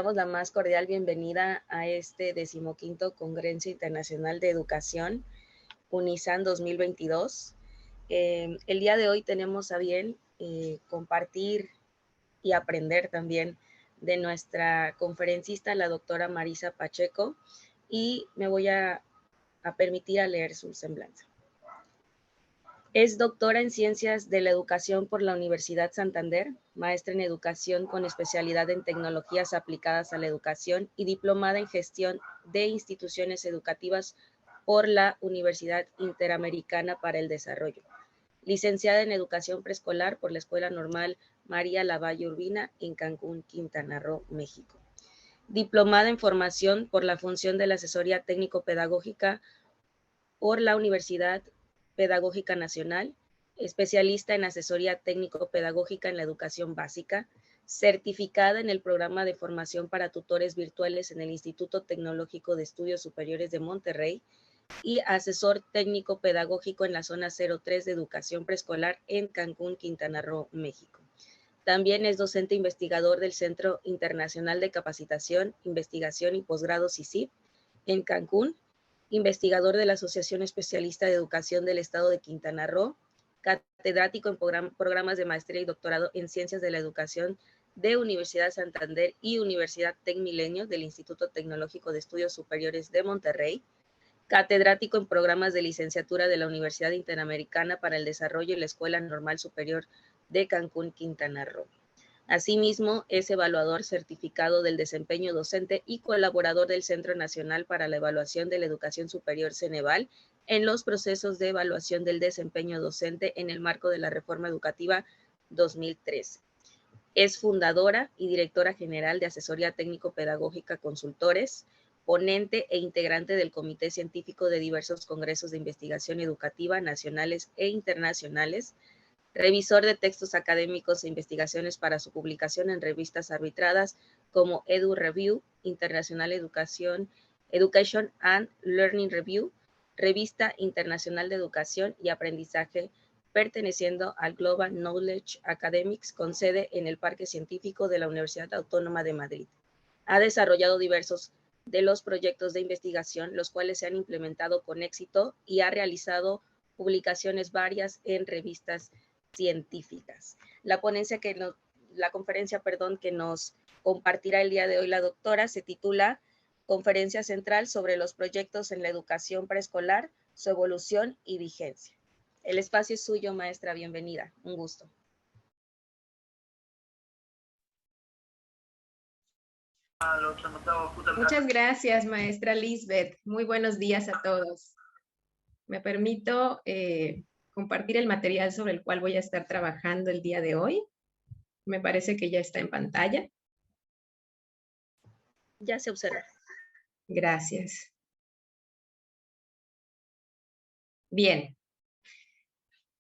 damos la más cordial bienvenida a este 15º Congreso Internacional de Educación, UNISAN 2022. El día de hoy tenemos a bien compartir y aprender también de nuestra conferencista, la doctora Marisa Pacheco, y me voy a permitir leer su semblanza. Es doctora en Ciencias de la Educación por la Universidad Santander, maestra en Educación con especialidad en Tecnologías aplicadas a la educación y diplomada en Gestión de Instituciones Educativas por la Universidad Interamericana para el Desarrollo. Licenciada en Educación Preescolar por la Escuela Normal María Lavalle Urbina en Cancún, Quintana Roo, México. Diplomada en Formación por la función de la Asesoría Técnico-Pedagógica por la Universidad Pedagógica Nacional, especialista en asesoría técnico-pedagógica en la educación básica, certificada en el programa de formación para tutores virtuales en el Instituto Tecnológico de Estudios Superiores de Monterrey y asesor técnico-pedagógico en la zona 03 de educación preescolar en Cancún, Quintana Roo, México. También es docente investigador del Centro Internacional de Capacitación, Investigación y Posgrado CICIP en Cancún, investigador de la Asociación Especialista de Educación del Estado de Quintana Roo, catedrático en programas de maestría y doctorado en Ciencias de la Educación de Universidad Santander y Universidad TecMilenio del Instituto Tecnológico de Estudios Superiores de Monterrey, catedrático en programas de licenciatura de la Universidad Interamericana para el Desarrollo y la Escuela Normal Superior de Cancún, Quintana Roo. Asimismo, es evaluador certificado del desempeño docente y colaborador del Centro Nacional para la Evaluación de la Educación Superior, Ceneval, en los procesos de evaluación del desempeño docente en el marco de la Reforma Educativa 2013. Es fundadora y directora general de Asesoría Técnico-Pedagógica Consultores, ponente e integrante del Comité Científico de diversos congresos de investigación educativa nacionales e internacionales, revisor de textos académicos e investigaciones para su publicación en revistas arbitradas como Edu Review, International Education and Learning Review, Revista Internacional de Educación y Aprendizaje, perteneciendo al Global Knowledge Academics con sede en el Parque Científico de la Universidad Autónoma de Madrid. Ha desarrollado diversos de los proyectos de investigación, los cuales se han implementado con éxito y ha realizado publicaciones varias en revistas científicas. La conferencia que nos compartirá el día de hoy la doctora se titula Conferencia Central sobre los proyectos en la educación preescolar, su evolución y vigencia. El espacio es suyo, maestra, bienvenida, un gusto. Muchas gracias, maestra Lisbeth. Muy buenos días a todos. Me permito compartir el material sobre el cual voy a estar trabajando el día de hoy. Me parece que ya está en pantalla. Ya se observa. Gracias. Bien.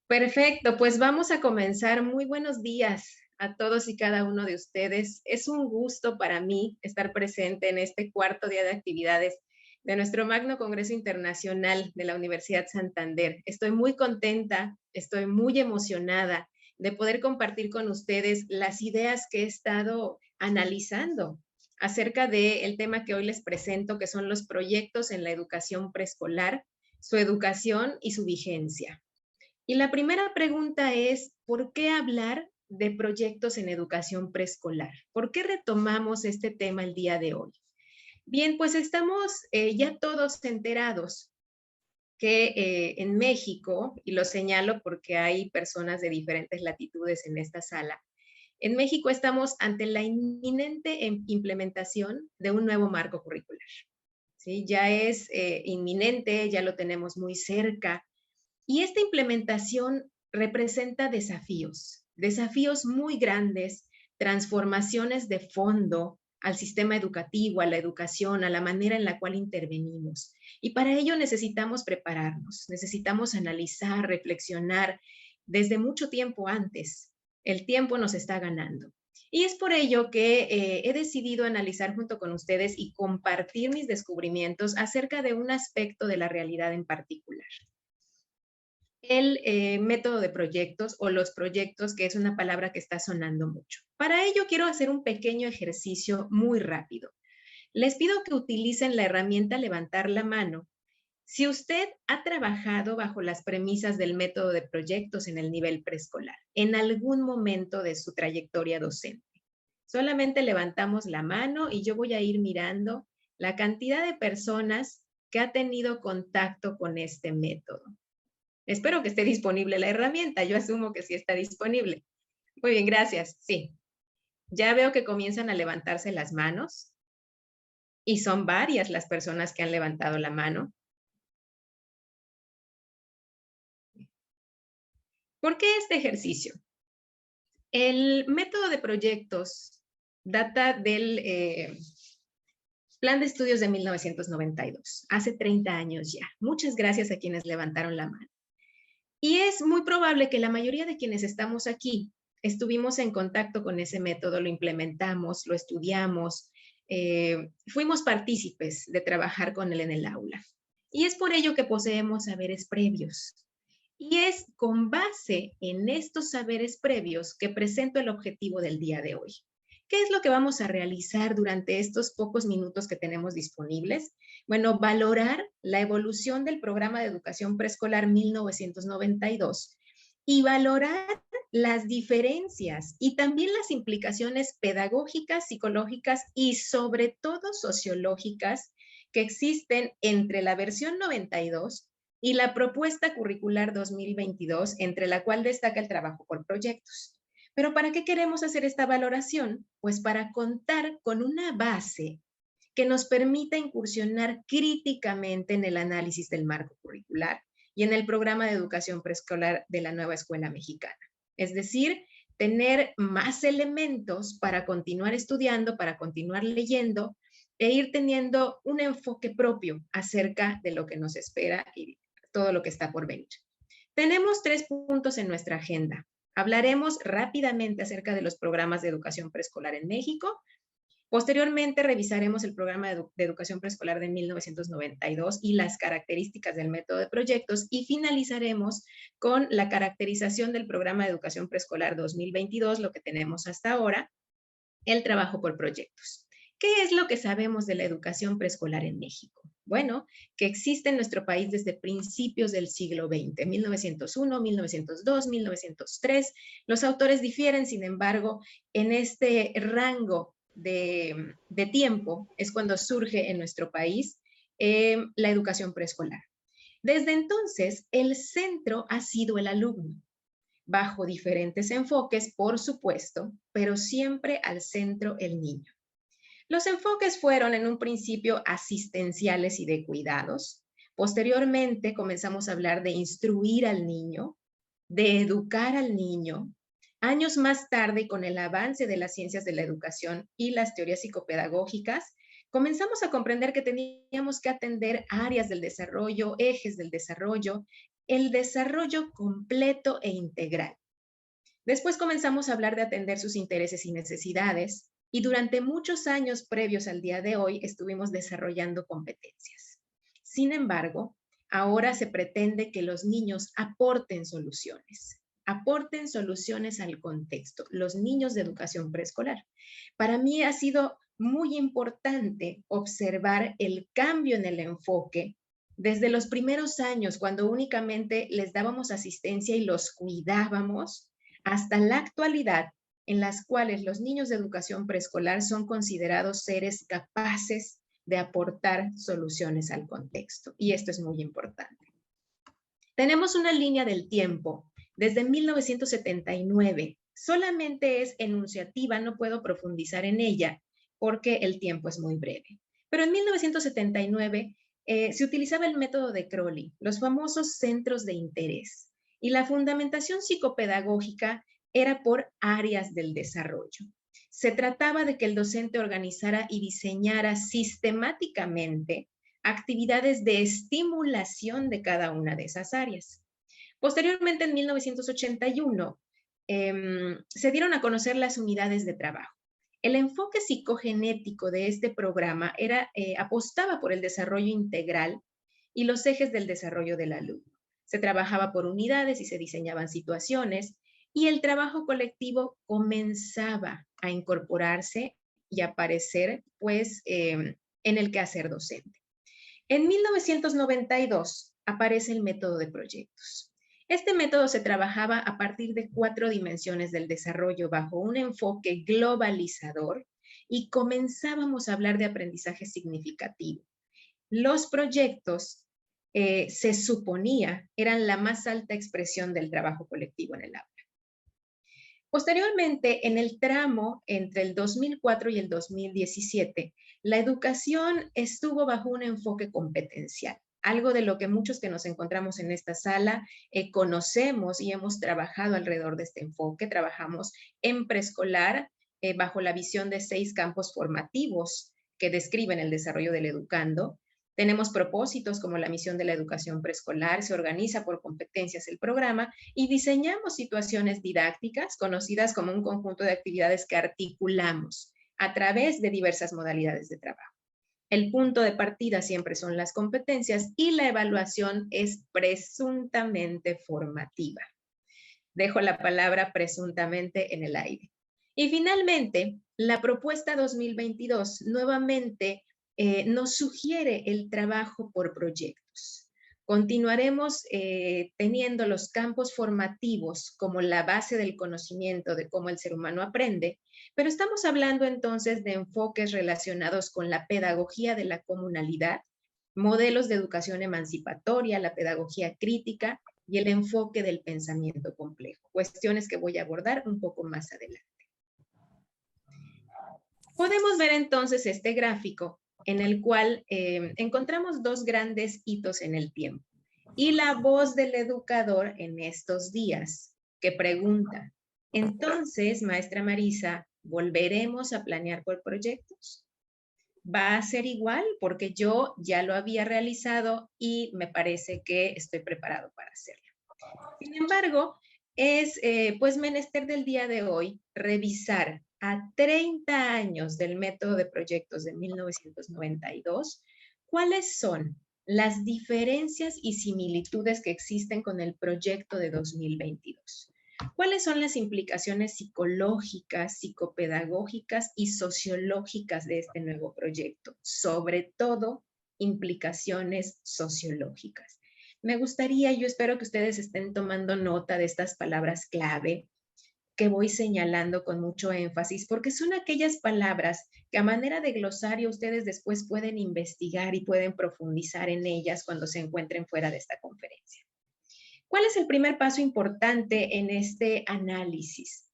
Perfecto, pues vamos a comenzar. Muy buenos días a todos y cada uno de ustedes. Es un gusto para mí estar presente en este cuarto día de actividades de nuestro Magno Congreso Internacional de la Universidad Santander. Estoy muy contenta, estoy muy emocionada de poder compartir con ustedes las ideas que he estado analizando acerca del tema que hoy les presento, que son los proyectos en la educación preescolar, su educación y su vigencia. Y la primera pregunta es, ¿por qué hablar de proyectos en educación preescolar? ¿Por qué retomamos este tema el día de hoy? Bien, pues estamos ya todos enterados que en México, y lo señalo porque hay personas de diferentes latitudes en esta sala, en México estamos ante la inminente implementación de un nuevo marco curricular. ¿Sí? Ya es inminente, ya lo tenemos muy cerca. Y esta implementación representa desafíos muy grandes, transformaciones de fondo al sistema educativo, a la educación, a la manera en la cual intervenimos. Y para ello necesitamos prepararnos, necesitamos analizar, reflexionar desde mucho tiempo antes. El tiempo nos está ganando. Y es por ello que he decidido analizar junto con ustedes y compartir mis descubrimientos acerca de un aspecto de la realidad en particular. el método de proyectos o los proyectos, que es una palabra que está sonando mucho. Para ello quiero hacer un pequeño ejercicio muy rápido. Les pido que utilicen la herramienta levantar la mano. Si usted ha trabajado bajo las premisas del método de proyectos en el nivel preescolar, en algún momento de su trayectoria docente, solamente levantamos la mano y yo voy a ir mirando la cantidad de personas que ha tenido contacto con este método. Espero que esté disponible la herramienta. Yo asumo que sí está disponible. Muy bien, gracias. Sí. Ya veo que comienzan a levantarse las manos y son varias las personas que han levantado la mano. ¿Por qué este ejercicio? El método de proyectos data del Plan de Estudios de 1992, hace 30 años ya. Muchas gracias a quienes levantaron la mano. Y es muy probable que la mayoría de quienes estamos aquí estuvimos en contacto con ese método, lo implementamos, lo estudiamos, fuimos partícipes de trabajar con él en el aula. Y es por ello que poseemos saberes previos. Y es con base en estos saberes previos que presento el objetivo del día de hoy. ¿Qué es lo que vamos a realizar durante estos pocos minutos que tenemos disponibles? Bueno, valorar la evolución del programa de educación preescolar 1992 y valorar las diferencias y también las implicaciones pedagógicas, psicológicas y sobre todo sociológicas que existen entre la versión 92 y la propuesta curricular 2022, entre la cual destaca el trabajo por proyectos. Pero ¿para qué queremos hacer esta valoración? Pues para contar con una base que nos permita incursionar críticamente en el análisis del marco curricular y en el programa de educación preescolar de la nueva escuela mexicana. Es decir, tener más elementos para continuar estudiando, para continuar leyendo e ir teniendo un enfoque propio acerca de lo que nos espera y todo lo que está por venir. Tenemos 3 puntos en nuestra agenda. Hablaremos rápidamente acerca de los programas de educación preescolar en México. Posteriormente revisaremos el programa de educación preescolar de 1992 y las características del método de proyectos y finalizaremos con la caracterización del programa de educación preescolar 2022, lo que tenemos hasta ahora, el trabajo por proyectos. ¿Qué es lo que sabemos de la educación preescolar en México? Bueno, que existe en nuestro país desde principios del siglo XX, 1901, 1902, 1903. Los autores difieren, sin embargo, en este rango de tiempo es cuando surge en nuestro país la educación preescolar. Desde entonces, el centro ha sido el alumno, bajo diferentes enfoques, por supuesto, pero siempre al centro el niño. Los enfoques fueron en un principio asistenciales y de cuidados. Posteriormente comenzamos a hablar de instruir al niño, de educar al niño. Años más tarde, con el avance de las ciencias de la educación y las teorías psicopedagógicas, comenzamos a comprender que teníamos que atender áreas del desarrollo, ejes del desarrollo, el desarrollo completo e integral. Después comenzamos a hablar de atender sus intereses y necesidades, y durante muchos años previos al día de hoy estuvimos desarrollando competencias. Sin embargo, ahora se pretende que los niños aporten soluciones al contexto, los niños de educación preescolar. Para mí ha sido muy importante observar el cambio en el enfoque desde los primeros años, cuando únicamente les dábamos asistencia y los cuidábamos, hasta la actualidad, en las cuales los niños de educación preescolar son considerados seres capaces de aportar soluciones al contexto. Y esto es muy importante. Tenemos una línea del tiempo desde 1979. Solamente es enunciativa, no puedo profundizar en ella porque el tiempo es muy breve. Pero en 1979 se utilizaba el método de Crowley, los famosos centros de interés. Y la fundamentación psicopedagógica era por áreas del desarrollo. Se trataba de que el docente organizara y diseñara sistemáticamente actividades de estimulación de cada una de esas áreas. Posteriormente, en 1981, se dieron a conocer las unidades de trabajo. El enfoque psicogenético de este programa apostaba por el desarrollo integral y los ejes del desarrollo del alumno. Se trabajaba por unidades y se diseñaban situaciones, y el trabajo colectivo comenzaba a incorporarse y aparecer, pues, en el quehacer docente. En 1992 aparece el método de proyectos. Este método se trabajaba a partir de 4 dimensiones del desarrollo bajo un enfoque globalizador y comenzábamos a hablar de aprendizaje significativo. Los proyectos se suponía eran la más alta expresión del trabajo colectivo en el aula. Posteriormente, en el tramo entre el 2004 y el 2017, la educación estuvo bajo un enfoque competencial, algo de lo que muchos que nos encontramos en esta sala conocemos y hemos trabajado alrededor de este enfoque. Trabajamos en preescolar bajo la visión de 6 campos formativos que describen el desarrollo del educando. Tenemos propósitos como la misión de la educación preescolar, se organiza por competencias el programa y diseñamos situaciones didácticas conocidas como un conjunto de actividades que articulamos a través de diversas modalidades de trabajo. El punto de partida siempre son las competencias y la evaluación es presuntamente formativa. Dejo la palabra presuntamente en el aire. Y finalmente, la propuesta 2022 nuevamente nos sugiere el trabajo por proyectos. Continuaremos teniendo los campos formativos como la base del conocimiento de cómo el ser humano aprende, pero estamos hablando entonces de enfoques relacionados con la pedagogía de la comunalidad, modelos de educación emancipatoria, la pedagogía crítica y el enfoque del pensamiento complejo, cuestiones que voy a abordar un poco más adelante. Podemos ver entonces este gráfico en el cual encontramos 2 grandes hitos en el tiempo y la voz del educador en estos días que pregunta, entonces, maestra Marisa, ¿volveremos a planear por proyectos? ¿Va a ser igual? Porque yo ya lo había realizado y me parece que estoy preparado para hacerlo. Sin embargo, es pues menester del día de hoy revisar a 30 años del método de proyectos de 1992, cuáles son las diferencias y similitudes que existen con el proyecto de 2022. ¿Cuáles son las implicaciones psicológicas, psicopedagógicas y sociológicas de este nuevo proyecto? Sobre todo, implicaciones sociológicas. Me gustaría, yo espero que ustedes estén tomando nota de estas palabras clave que voy señalando con mucho énfasis, porque son aquellas palabras que a manera de glosario ustedes después pueden investigar y pueden profundizar en ellas cuando se encuentren fuera de esta conferencia. ¿Cuál es el primer paso importante en este análisis?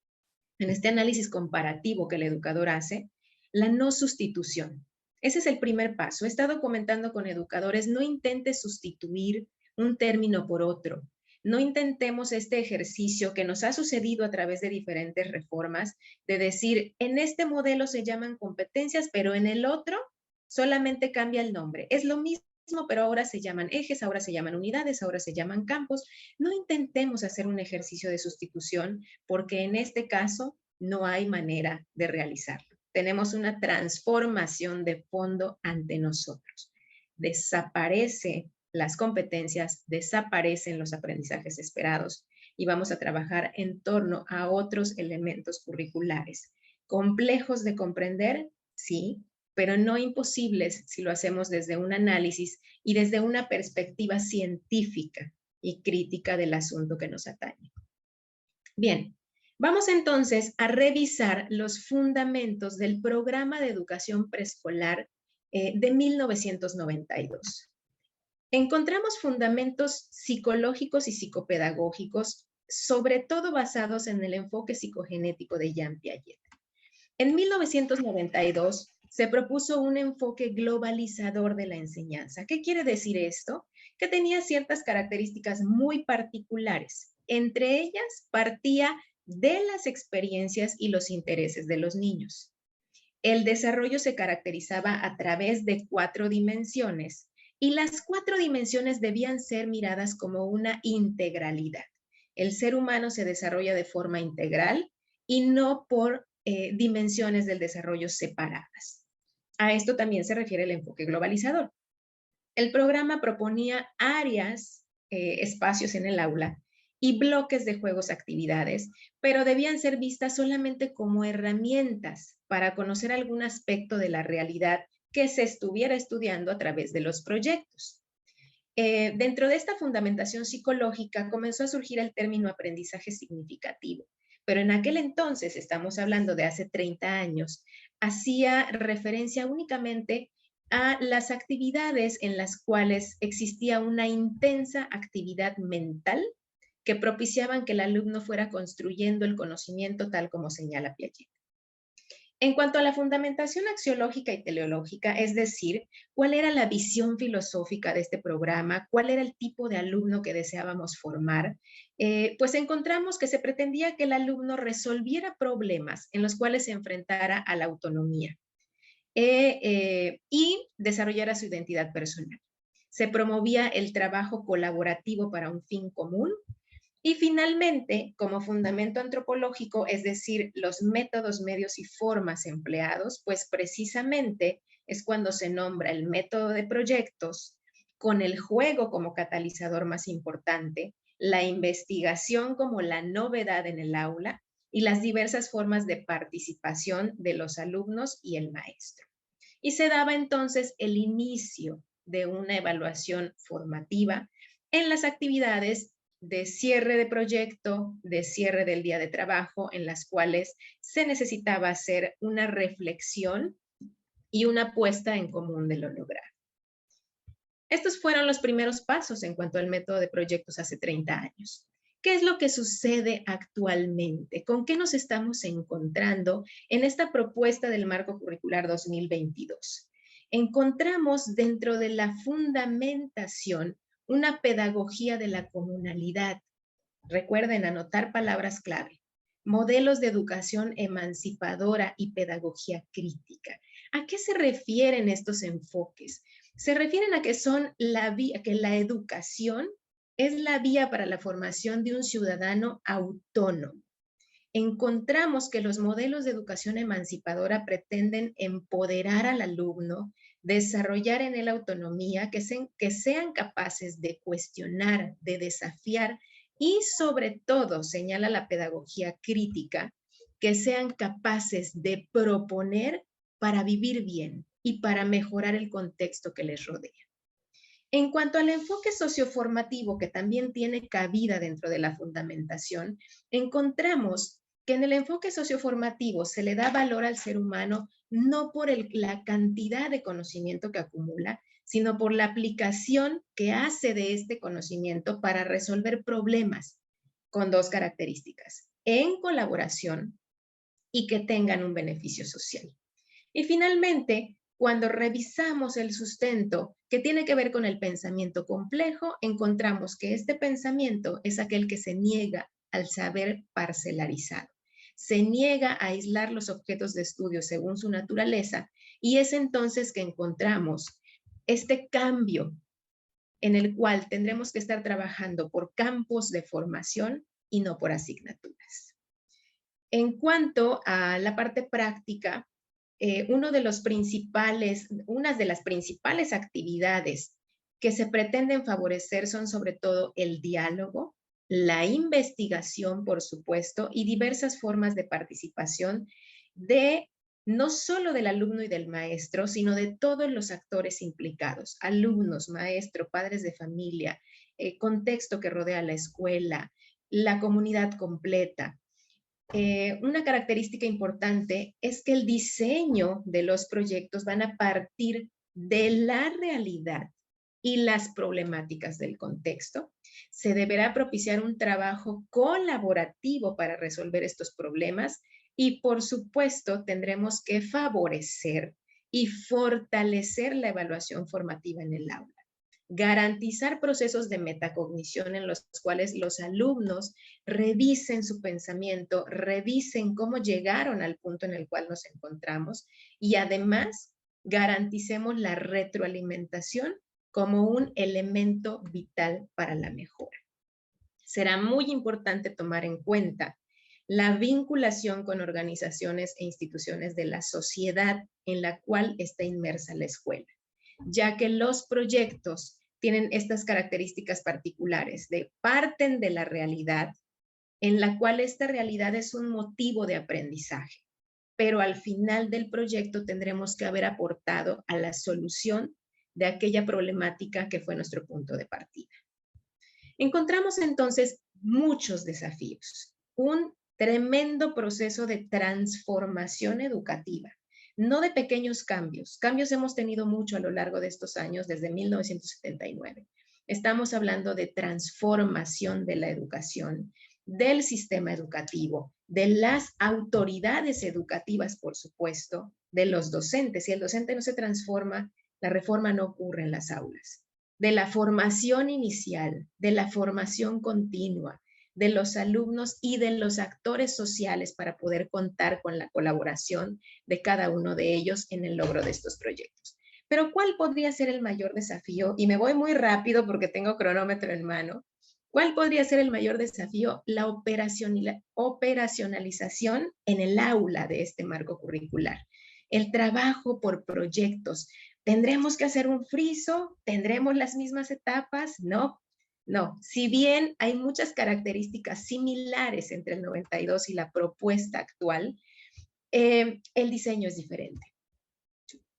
En este análisis comparativo que el educador hace, la no sustitución. Ese es el primer paso. He estado comentando con educadores, no intentes sustituir un término por otro. No intentemos este ejercicio que nos ha sucedido a través de diferentes reformas, de decir, en este modelo se llaman competencias, pero en el otro solamente cambia el nombre. Es lo mismo, pero ahora se llaman ejes, ahora se llaman unidades, ahora se llaman campos. No intentemos hacer un ejercicio de sustitución porque en este caso no hay manera de realizarlo. Tenemos una transformación de fondo ante nosotros. Desaparece las competencias, desaparecen los aprendizajes esperados y vamos a trabajar en torno a otros elementos curriculares. Complejos de comprender, sí, pero no imposibles si lo hacemos desde un análisis y desde una perspectiva científica y crítica del asunto que nos atañe. Bien, vamos entonces a revisar los fundamentos del programa de educación preescolar de 1992. Encontramos fundamentos psicológicos y psicopedagógicos, sobre todo basados en el enfoque psicogenético de Jean Piaget. En 1992 se propuso un enfoque globalizador de la enseñanza. ¿Qué quiere decir esto? Que tenía ciertas características muy particulares. Entre ellas, partía de las experiencias y los intereses de los niños. El desarrollo se caracterizaba a través de 4 dimensiones y las 4 dimensiones debían ser miradas como una integralidad. El ser humano se desarrolla de forma integral y no por dimensiones del desarrollo separadas. A esto también se refiere el enfoque globalizador. El programa proponía áreas espacios en el aula y bloques de juegos, actividades, pero debían ser vistas solamente como herramientas para conocer algún aspecto de la realidad que se estuviera estudiando a través de los proyectos. Dentro de esta fundamentación psicológica comenzó a surgir el término aprendizaje significativo, pero en aquel entonces, estamos hablando de hace 30 años, hacía referencia únicamente a las actividades en las cuales existía una intensa actividad mental que propiciaban que el alumno fuera construyendo el conocimiento tal como señala Piaget. En cuanto a la fundamentación axiológica y teleológica, es decir, cuál era la visión filosófica de este programa, cuál era el tipo de alumno que deseábamos formar, pues encontramos que se pretendía que el alumno resolviera problemas en los cuales se enfrentara a la autonomía y desarrollara su identidad personal. Se promovía el trabajo colaborativo para un fin común. Y finalmente, como fundamento antropológico, es decir, los métodos, medios y formas empleados, pues precisamente es cuando se nombra el método de proyectos con el juego como catalizador más importante, la investigación como la novedad en el aula y las diversas formas de participación de los alumnos y el maestro. Y se daba entonces el inicio de una evaluación formativa en las actividades de cierre de proyecto, de cierre del día de trabajo, en las cuales se necesitaba hacer una reflexión y una puesta en común de lo logrado. Estos fueron los primeros pasos en cuanto al método de proyectos hace 30 años. ¿Qué es lo que sucede actualmente? ¿Con qué nos estamos encontrando en esta propuesta del marco curricular 2022? Encontramos dentro de la fundamentación una pedagogía de la comunalidad. Recuerden anotar palabras clave. Modelos de educación emancipadora y pedagogía crítica. ¿A qué se refieren estos enfoques? Se refieren a que son que la educación es la vía para la formación de un ciudadano autónomo. Encontramos que los modelos de educación emancipadora pretenden empoderar al alumno, desarrollar en él autonomía, que sean capaces de cuestionar, de desafiar y sobre todo, señala la pedagogía crítica, que sean capaces de proponer para vivir bien y para mejorar el contexto que les rodea. En cuanto al enfoque socioformativo, que también tiene cabida dentro de la fundamentación, encontramos que en el enfoque socioformativo se le da valor al ser humano no por la cantidad de conocimiento que acumula, sino por la aplicación que hace de este conocimiento para resolver problemas con dos características: en colaboración y que tengan un beneficio social. Y finalmente, cuando revisamos el sustento que tiene que ver con el pensamiento complejo, encontramos que este pensamiento es aquel que se niega al saber parcelarizado. Se niega a aislar los objetos de estudio según su naturaleza, y es entonces que encontramos este cambio en el cual tendremos que estar trabajando por campos de formación y no por asignaturas. En cuanto a la parte práctica, una de las principales actividades que se pretenden favorecer son sobre todo el diálogo, la investigación, por supuesto, y diversas formas de participación de no solo del alumno y del maestro, sino de todos los actores implicados: alumnos, maestro, padres de familia, contexto que rodea la escuela, la comunidad completa. Una característica importante es que el diseño de los proyectos van a partir de la realidad y las problemáticas del contexto. Se deberá propiciar un trabajo colaborativo para resolver estos problemas y, por supuesto, tendremos que favorecer y fortalecer la evaluación formativa en el aula. Garantizar procesos de metacognición en los cuales los alumnos revisen su pensamiento, revisen cómo llegaron al punto en el cual nos encontramos, y además garanticemos la retroalimentación como un elemento vital para la mejora. Será muy importante tomar en cuenta la vinculación con organizaciones e instituciones de la sociedad en la cual está inmersa la escuela, ya que los proyectos tienen estas características particulares de parten de la realidad, en la cual esta realidad es un motivo de aprendizaje, pero al final del proyecto tendremos que haber aportado a la solución de aquella problemática que fue nuestro punto de partida. Encontramos entonces muchos desafíos, un tremendo proceso de transformación educativa, no de pequeños cambios. Cambios hemos tenido mucho a lo largo de estos años, desde 1979. Estamos hablando de transformación de la educación, del sistema educativo, de las autoridades educativas, por supuesto, de los docentes. Si el docente no se transforma, la reforma no ocurre en las aulas. De la formación inicial, de la formación continua, de los alumnos y de los actores sociales para poder contar con la colaboración de cada uno de ellos en el logro de estos proyectos. Pero ¿cuál podría ser el mayor desafío? Y me voy muy rápido porque tengo cronómetro en mano. ¿Cuál podría ser el mayor desafío? La operacionalización en el aula de este marco curricular. El trabajo por proyectos. ¿Tendremos que hacer un friso? ¿Tendremos las mismas etapas? No, no. Si bien hay muchas características similares entre el 92 y la propuesta actual, el diseño es diferente.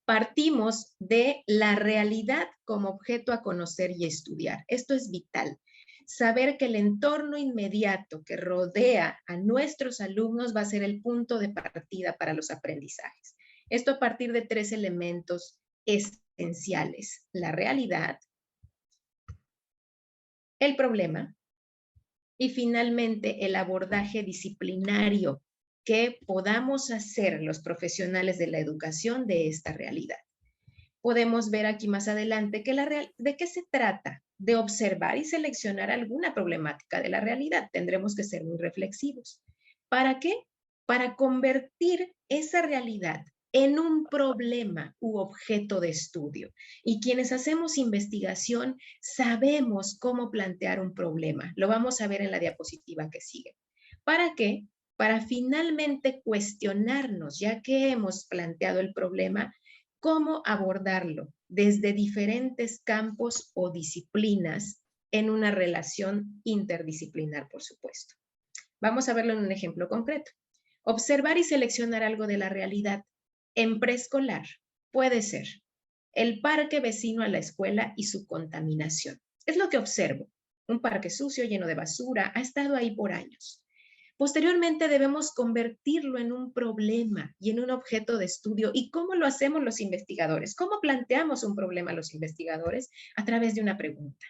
Partimos de la realidad como objeto a conocer y estudiar. Esto es vital. Saber que el entorno inmediato que rodea a nuestros alumnos va a ser el punto de partida para los aprendizajes. Esto a partir de 3 elementos esenciales: la realidad, el problema y finalmente el abordaje disciplinario que podamos hacer los profesionales de la educación de esta realidad. Podemos ver aquí más adelante que ¿de qué se trata? De observar y seleccionar alguna problemática de la realidad. Tendremos que ser muy reflexivos. ¿Para qué? Para convertir esa realidad en un problema u objeto de estudio. Y quienes hacemos investigación sabemos cómo plantear un problema. Lo vamos a ver en la diapositiva que sigue. ¿Para qué? Para finalmente cuestionarnos, ya que hemos planteado el problema, cómo abordarlo desde diferentes campos o disciplinas en una relación interdisciplinar, por supuesto. Vamos a verlo en un ejemplo concreto. Observar y seleccionar algo de la realidad. En preescolar puede ser el parque vecino a la escuela y su contaminación. Es lo que observo. Un parque sucio, lleno de basura, ha estado ahí por años. Posteriormente debemos convertirlo en un problema y en un objeto de estudio. ¿Y cómo lo hacemos los investigadores? ¿Cómo planteamos un problema a los investigadores? A través de una pregunta.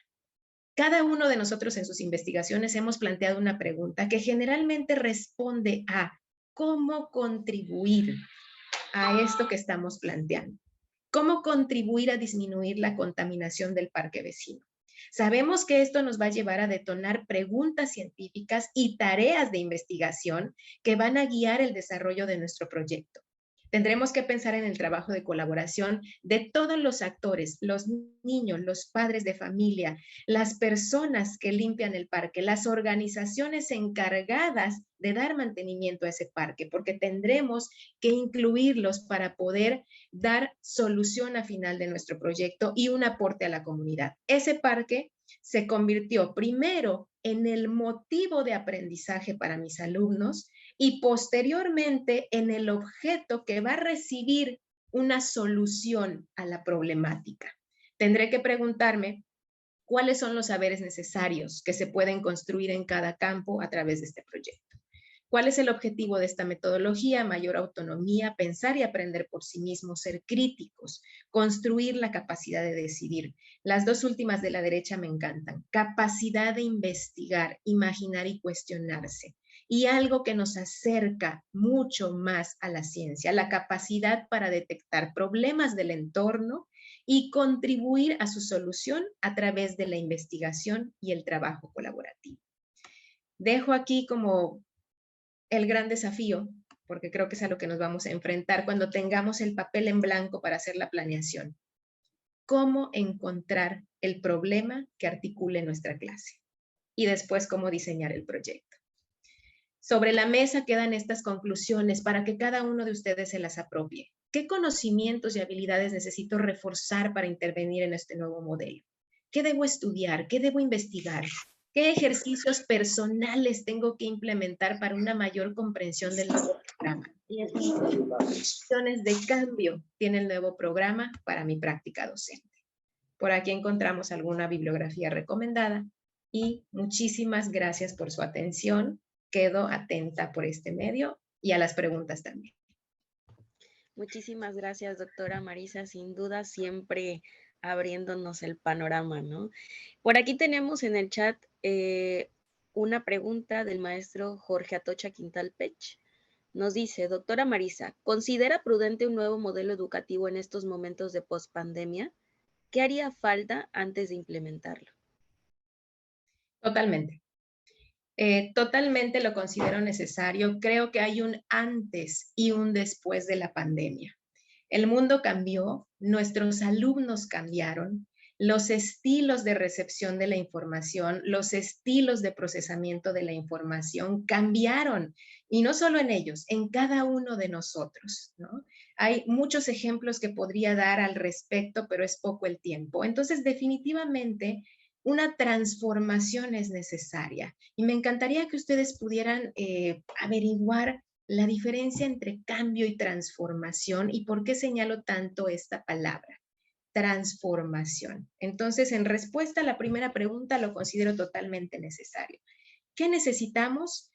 Cada uno de nosotros en sus investigaciones hemos planteado una pregunta que generalmente responde a cómo contribuir a esto que estamos planteando. ¿Cómo contribuir a disminuir la contaminación del parque vecino? Sabemos que esto nos va a llevar a detonar preguntas científicas y tareas de investigación que van a guiar el desarrollo de nuestro proyecto. Tendremos que pensar en el trabajo de colaboración de todos los actores, los niños, los padres de familia, las personas que limpian el parque, las organizaciones encargadas de dar mantenimiento a ese parque, porque tendremos que incluirlos para poder dar solución al final de nuestro proyecto y un aporte a la comunidad. Ese parque se convirtió primero en el motivo de aprendizaje para mis alumnos y posteriormente en el objeto que va a recibir una solución a la problemática. Tendré que preguntarme cuáles son los saberes necesarios que se pueden construir en cada campo a través de este proyecto. ¿Cuál es el objetivo de esta metodología? Mayor autonomía, pensar y aprender por sí mismos, ser críticos, construir la capacidad de decidir. Las dos últimas de la derecha me encantan. Capacidad de investigar, imaginar y cuestionarse. Y algo que nos acerca mucho más a la ciencia, la capacidad para detectar problemas del entorno y contribuir a su solución a través de la investigación y el trabajo colaborativo. Dejo aquí como el gran desafío, porque creo que es a lo que nos vamos a enfrentar cuando tengamos el papel en blanco para hacer la planeación. ¿Cómo encontrar el problema que articule nuestra clase? Y después, ¿cómo diseñar el proyecto? Sobre la mesa quedan estas conclusiones para que cada uno de ustedes se las apropie. ¿Qué conocimientos y habilidades necesito reforzar para intervenir en este nuevo modelo? ¿Qué debo estudiar? ¿Qué debo investigar? ¿Qué ejercicios personales tengo que implementar para una mayor comprensión del nuevo programa? Y así, opciones de cambio tiene el nuevo programa para mi práctica docente. Por aquí encontramos alguna bibliografía recomendada y muchísimas gracias por su atención. Quedo atenta por este medio y a las preguntas también. Muchísimas gracias, doctora Marisa. Sin duda, siempre abriéndonos el panorama, ¿no? Por aquí tenemos en el chat una pregunta del maestro Jorge Atocha Quintalpech. Nos dice, doctora Marisa, ¿considera prudente un nuevo modelo educativo en estos momentos de pospandemia? ¿Qué haría falta antes de implementarlo? Totalmente. Totalmente lo considero necesario. Creo que hay un antes y un después de la pandemia. El mundo cambió, nuestros alumnos cambiaron, los estilos de recepción de la información, los estilos de procesamiento de la información cambiaron. Y no solo en ellos, en cada uno de nosotros, ¿no? Hay muchos ejemplos que podría dar al respecto, pero es poco el tiempo. Entonces, definitivamente, una transformación es necesaria. Y me encantaría que ustedes pudieran averiguar la diferencia entre cambio y transformación y por qué señalo tanto esta palabra, transformación. Entonces, en respuesta a la primera pregunta, lo considero totalmente necesario. ¿Qué necesitamos?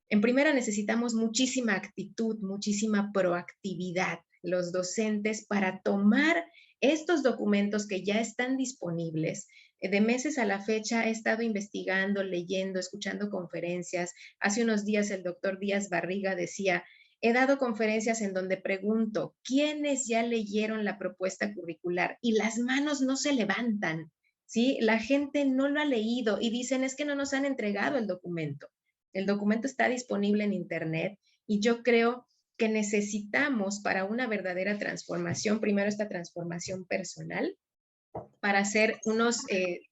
En primera, necesitamos muchísima actitud, muchísima proactividad, los docentes, para tomar estos documentos que ya están disponibles. De meses a la fecha he estado investigando, leyendo, escuchando conferencias. Hace unos días el doctor Díaz Barriga decía, he dado conferencias en donde pregunto, ¿quiénes ya leyeron la propuesta curricular? Y las manos no se levantan, ¿sí? La gente no lo ha leído y dicen, es que no nos han entregado el documento. El documento está disponible en Internet y yo creo que necesitamos para una verdadera transformación, primero esta transformación personal, para ser unos,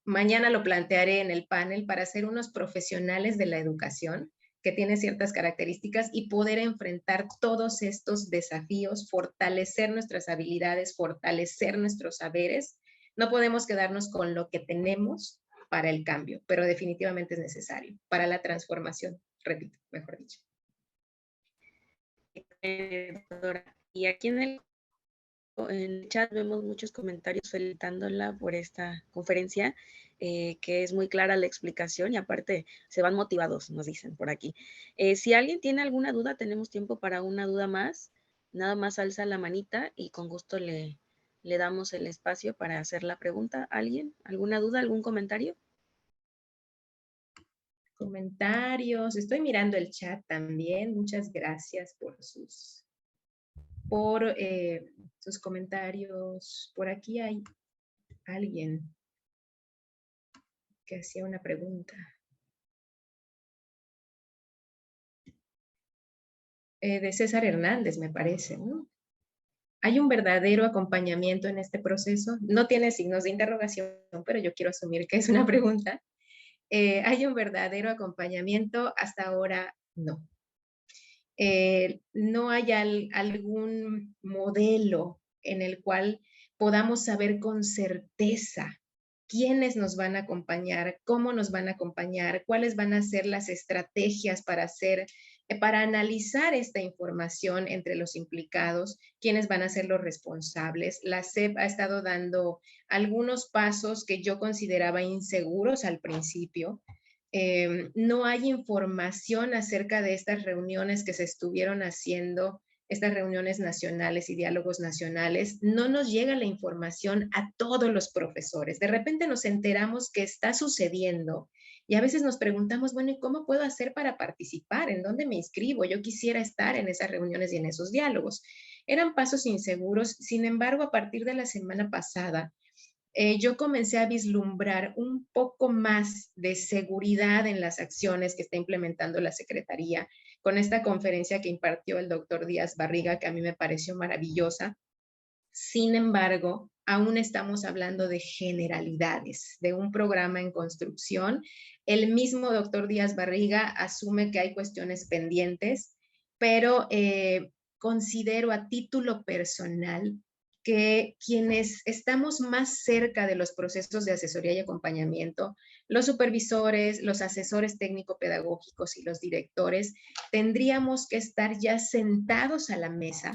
mañana lo plantearé en el panel, para ser unos profesionales de la educación que tiene ciertas características y poder enfrentar todos estos desafíos, fortalecer nuestras habilidades, fortalecer nuestros saberes. No podemos quedarnos con lo que tenemos para el cambio, pero definitivamente es necesario para la transformación, repito, mejor dicho. Doctora. Y aquí en el chat vemos muchos comentarios felicitándola por esta conferencia, que es muy clara la explicación y aparte se van motivados, nos dicen por aquí. Si alguien tiene alguna duda, tenemos tiempo para una duda más. Nada más alza la manita y con gusto le damos el espacio para hacer la pregunta. ¿Alguien? ¿Alguna duda? ¿Algún comentario? Comentarios. Estoy mirando el chat también. Muchas gracias por sus comentarios. Por aquí hay alguien que hacía una pregunta. De César Hernández, me parece, ¿no? ¿Hay un verdadero acompañamiento en este proceso? No tiene signos de interrogación, pero yo quiero asumir que es una pregunta. ¿Hay un verdadero acompañamiento? Hasta ahora, no. No hay algún modelo en el cual podamos saber con certeza quiénes nos van a acompañar, cómo nos van a acompañar, cuáles van a ser las estrategias para analizar esta información entre los implicados, quiénes van a ser los responsables. La SEP ha estado dando algunos pasos que yo consideraba inseguros al principio. No hay información acerca de estas reuniones que se estuvieron haciendo, estas reuniones nacionales y diálogos nacionales. No nos llega la información a todos los profesores. De repente nos enteramos que está sucediendo y a veces nos preguntamos, bueno, ¿y cómo puedo hacer para participar? ¿En dónde me inscribo? Yo quisiera estar en esas reuniones y en esos diálogos. Eran pasos inseguros. Sin embargo, a partir de la semana pasada, yo comencé a vislumbrar un poco más de seguridad en las acciones que está implementando la Secretaría con esta conferencia que impartió el doctor Díaz Barriga, que a mí me pareció maravillosa. Sin embargo, aún estamos hablando de generalidades, de un programa en construcción. El mismo doctor Díaz Barriga asume que hay cuestiones pendientes, pero considero a título personal que quienes estamos más cerca de los procesos de asesoría y acompañamiento, los supervisores, los asesores técnico-pedagógicos y los directores, tendríamos que estar ya sentados a la mesa,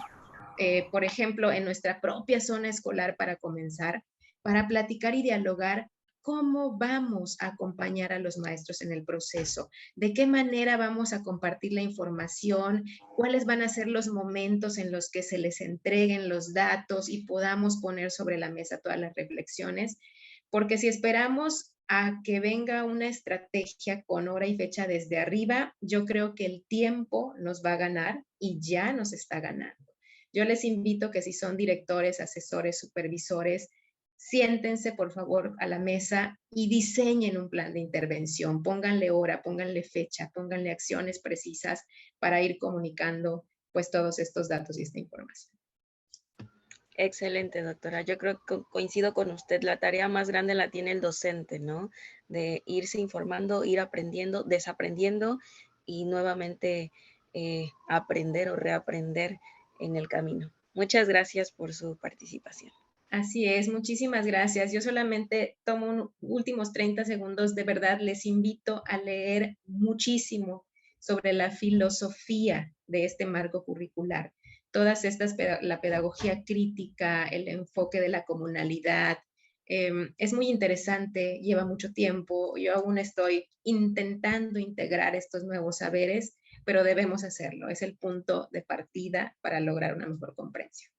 por ejemplo, en nuestra propia zona escolar para comenzar, para platicar y dialogar cómo vamos a acompañar a los maestros en el proceso, de qué manera vamos a compartir la información, cuáles van a ser los momentos en los que se les entreguen los datos y podamos poner sobre la mesa todas las reflexiones, porque si esperamos a que venga una estrategia con hora y fecha desde arriba, yo creo que el tiempo nos va a ganar y ya nos está ganando. Yo les invito que si son directores, asesores, supervisores, siéntense por favor a la mesa y diseñen un plan de intervención. Pónganle hora, pónganle fecha, pónganle acciones precisas para ir comunicando pues todos estos datos y esta información. Excelente, doctora. Yo creo que coincido con usted. La tarea más grande la tiene el docente, ¿no? De irse informando, ir aprendiendo, desaprendiendo y nuevamente aprender o reaprender en el camino. Muchas gracias por su participación. Así es, muchísimas gracias. Yo solamente tomo últimos 30 segundos. De verdad, les invito a leer muchísimo sobre la filosofía de este marco curricular. Todas estas, la pedagogía crítica, el enfoque de la comunalidad, es muy interesante, lleva mucho tiempo. Yo aún estoy intentando integrar estos nuevos saberes, pero debemos hacerlo. Es el punto de partida para lograr una mejor comprensión.